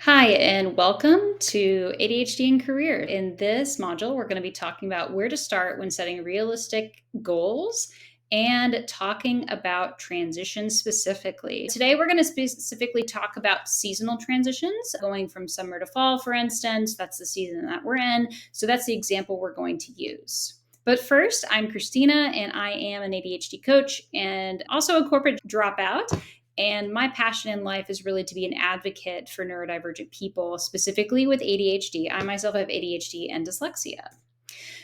Hi, and welcome to ADHD and Career. In this module, we're going to be talking about where to start when setting realistic goals and talking about transitions specifically. Today, we're going to specifically talk about seasonal transitions, going from summer to fall, for instance. That's the season that we're in. So, that's the example we're going to use. But first, I'm Christina, and I am an ADHD coach and also a corporate dropout. And my passion in life is really to be an advocate for neurodivergent people, specifically with ADHD. I myself have ADHD and dyslexia.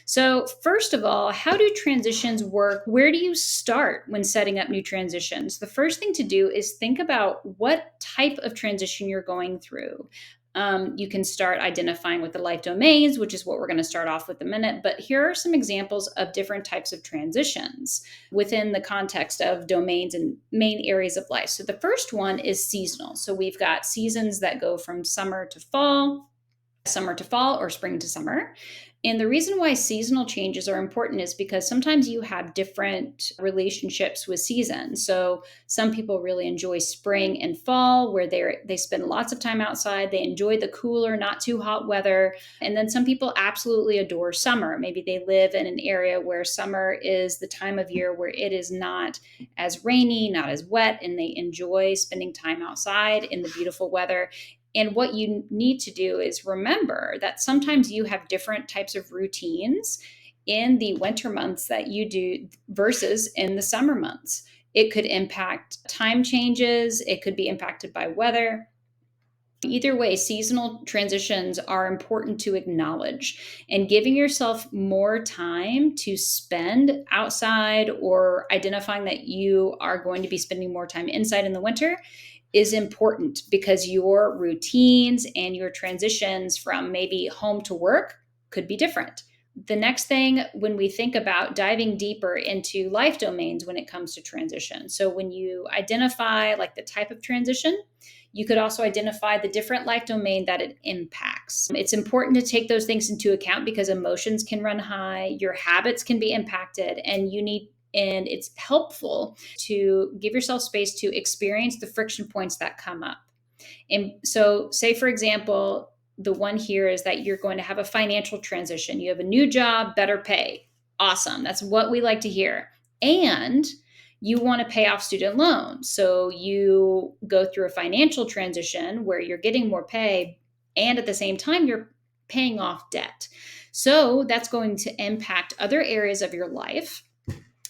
So, first of all, how do transitions work? Where do you start when setting up new transitions? The first thing to do is think about what type of transition you're going through. You can start identifying with the life domains, which is what we're going to start off with in a minute. But here are some examples of different types of transitions within the context of domains and main areas of life. So the first one is seasonal. So we've got seasons that go from summer to fall, or spring to summer. And the reason why seasonal changes are important is because sometimes you have different relationships with seasons. So some people really enjoy spring and fall where they spend lots of time outside. They enjoy the cooler, not too hot weather. And then some people absolutely adore summer. Maybe they live in an area where summer is the time of year where it is not as rainy, not as wet, and they enjoy spending time outside in the beautiful weather. And what you need to do is remember that sometimes you have different types of routines in the winter months that you do versus in the summer months. It could impact time changes, it could be impacted by weather. Either way, seasonal transitions are important to acknowledge, and giving yourself more time to spend outside or identifying that you are going to be spending more time inside in the winter is important because your routines and your transitions from maybe home to work could be different. The next thing, when we think about diving deeper into life domains when it comes to transition. So, when you identify like the type of transition, you could also identify the different life domain that it impacts. It's important to take those things into account because emotions can run high, your habits can be impacted, and it's helpful to give yourself space to experience the friction points that come up. And so, say, for example, the one here is that you're going to have a financial transition. You have a new job, better pay. Awesome. That's what we like to hear. And you want to pay off student loans. So, you go through a financial transition where you're getting more pay, and at the same time, you're paying off debt. So, that's going to impact other areas of your life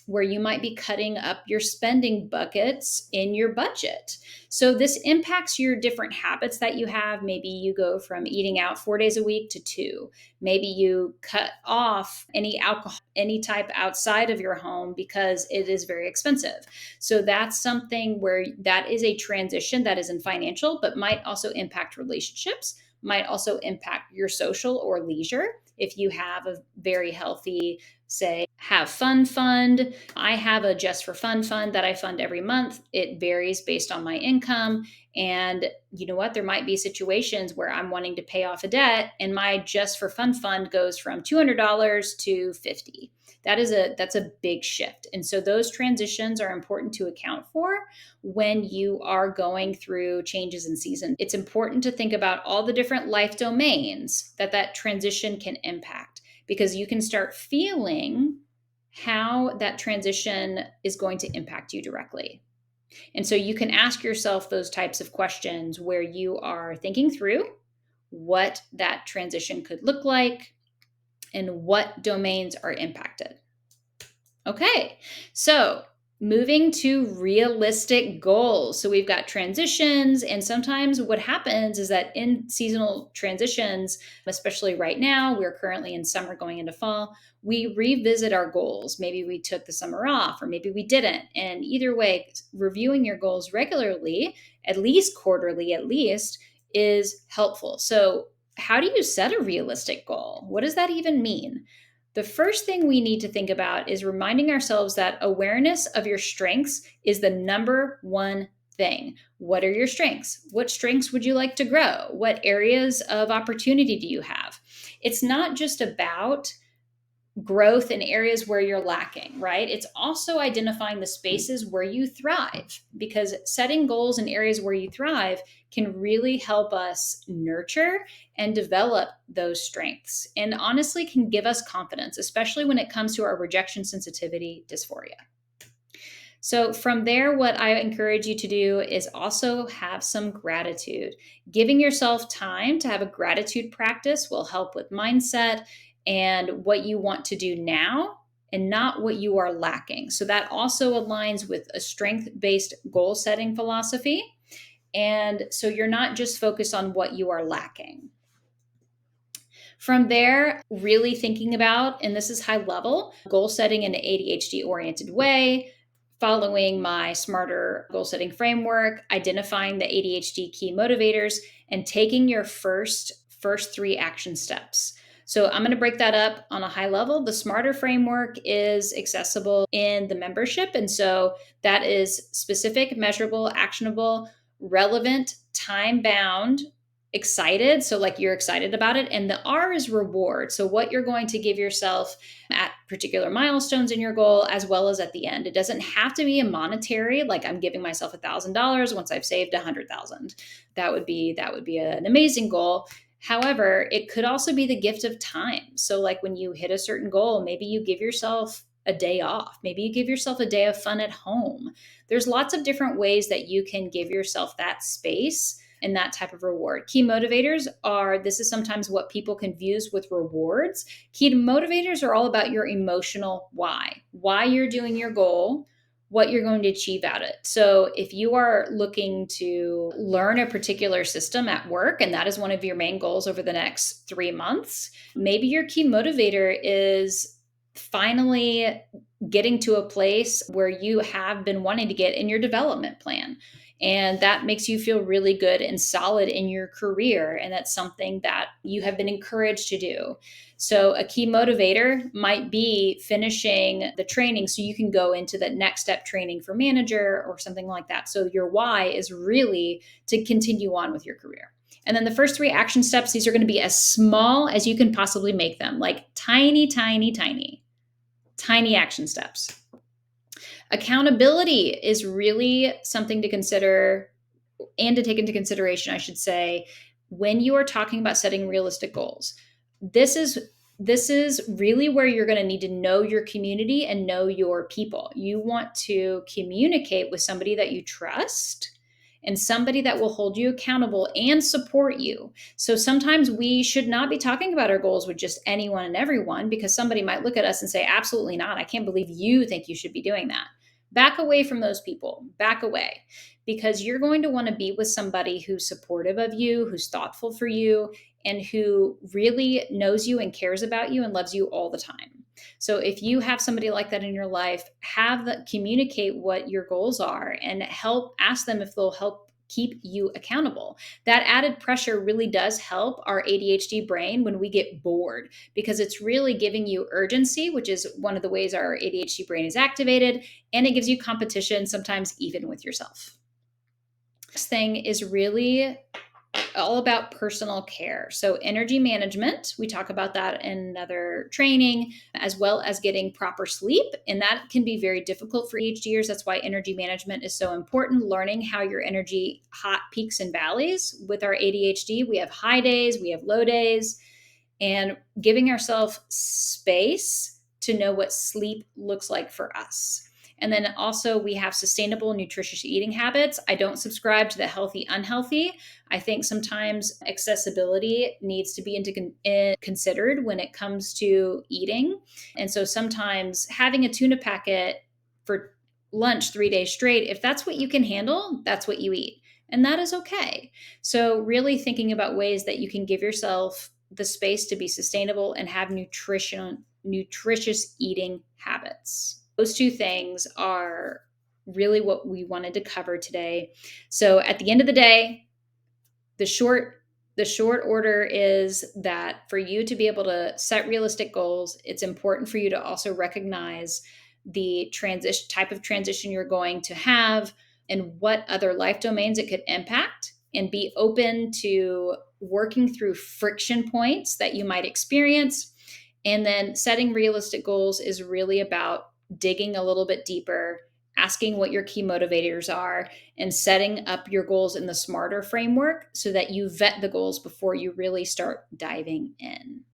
where you might be cutting up your spending buckets in your budget. So this impacts your different habits that you have. Maybe you go from eating out 4 days a week to two. Maybe you cut off any alcohol, any type outside of your home because it is very expensive. So that's something where that is a transition that isn't financial, but might also impact relationships, might also impact your social or leisure. If you have a very healthy, say, have fun fund. I have a just for fun fund that I fund every month. It varies based on my income. And you know what? There might be situations where I'm wanting to pay off a debt and my just for fun fund goes from $200 to $50. That's a big shift. And so those transitions are important to account for when you are going through changes in season. It's important to think about all the different life domains that transition can impact, because you can start feeling how that transition is going to impact you directly. And so you can ask yourself those types of questions where you are thinking through what that transition could look like and what domains are impacted. Okay, so moving to realistic goals. So we've got transitions, and sometimes what happens is that in seasonal transitions, especially right now, we're currently in summer going into fall, we revisit our goals. Maybe we took the summer off, or maybe we didn't. And either way, reviewing your goals regularly, at least quarterly, at least, is helpful. So, how do you set a realistic goal? What does that even mean? The first thing we need to think about is reminding ourselves that awareness of your strengths is the number one thing. What are your strengths? What strengths would you like to grow? What areas of opportunity do you have? It's not just about growth in areas where you're lacking, right? It's also identifying the spaces where you thrive, because setting goals in areas where you thrive can really help us nurture and develop those strengths, and honestly can give us confidence, especially when it comes to our rejection sensitivity dysphoria. So, from there, what I encourage you to do is also have some gratitude. Giving yourself time to have a gratitude practice will help with mindset and what you want to do now and not what you are lacking. So, that also aligns with a strength based goal setting philosophy. And so, you're not just focused on what you are lacking. From there, really thinking about, and this is high level, goal setting in an ADHD oriented way, following my SMARTER goal setting framework, identifying the ADHD key motivators, and taking your first three action steps. So I'm going to break that up on a high level. The SMARTER framework is accessible in the membership. And so that is specific, measurable, actionable, relevant, time bound, excited. So, like, you're excited about it. And the R is reward. So, what you're going to give yourself at particular milestones in your goal, as well as at the end. It doesn't have to be a monetary, like I'm giving myself $1,000 once I've saved 100,000. That would be an amazing goal. However, it could also be the gift of time. So, like, when you hit a certain goal, maybe you give yourself a day off. Maybe you give yourself a day of fun at home. There's lots of different ways that you can give yourself that space and that type of reward. Key motivators are, this is sometimes what people confuse with rewards. Key motivators are all about your emotional why you're doing your goal, what you're going to achieve out of it. So if you are looking to learn a particular system at work, and that is one of your main goals over the next 3 months, maybe your key motivator is finally getting to a place where you have been wanting to get in your development plan. And that makes you feel really good and solid in your career. And that's something that you have been encouraged to do. So, a key motivator might be finishing the training so you can go into the next step training for manager or something like that. So, your why is really to continue on with your career. And then the first three action steps, these are going to be as small as you can possibly make them, like tiny, tiny, tiny action steps. Accountability is really something to consider and to take into consideration, I should say, when you are talking about setting realistic goals. This is really where you're going to need to know your community and know your people. You want to communicate with somebody that you trust and somebody that will hold you accountable and support you. So sometimes we should not be talking about our goals with just anyone and everyone, because somebody might look at us and say, absolutely not. I can't believe you think you should be doing that. Back away from those people, back away, because you're going to want to be with somebody who's supportive of you, who's thoughtful for you, and who really knows you and cares about you and loves you all the time. So if you have somebody like that in your life, communicate what your goals are and ask them if they'll help keep you accountable. That added pressure really does help our ADHD brain when we get bored, because it's really giving you urgency, which is one of the ways our ADHD brain is activated, and it gives you competition, sometimes even with yourself. Next thing is really all about personal care. So energy management, we talk about that in another training, as well as getting proper sleep. And that can be very difficult for ADHDers. That's why energy management is so important. Learning how your energy hot peaks and valleys. With our ADHD, we have high days, we have low days, and giving ourselves space to know what sleep looks like for us. And then also we have sustainable, nutritious eating habits. I don't subscribe to the healthy, unhealthy. I think sometimes accessibility needs to be considered when it comes to eating. And so sometimes having a tuna packet for lunch 3 days straight, if that's what you can handle, that's what you eat. And that is okay. So really thinking about ways that you can give yourself the space to be sustainable and have nutritious eating habits. Those two things are really what we wanted to cover today. So at the end of the day, the short order is that for you to be able to set realistic goals, it's important for you to also recognize the type of transition you're going to have and what other life domains it could impact, and be open to working through friction points that you might experience, And then setting realistic goals is really about digging a little bit deeper, asking what your key motivators are, and setting up your goals in the SMARTER framework so that you vet the goals before you really start diving in.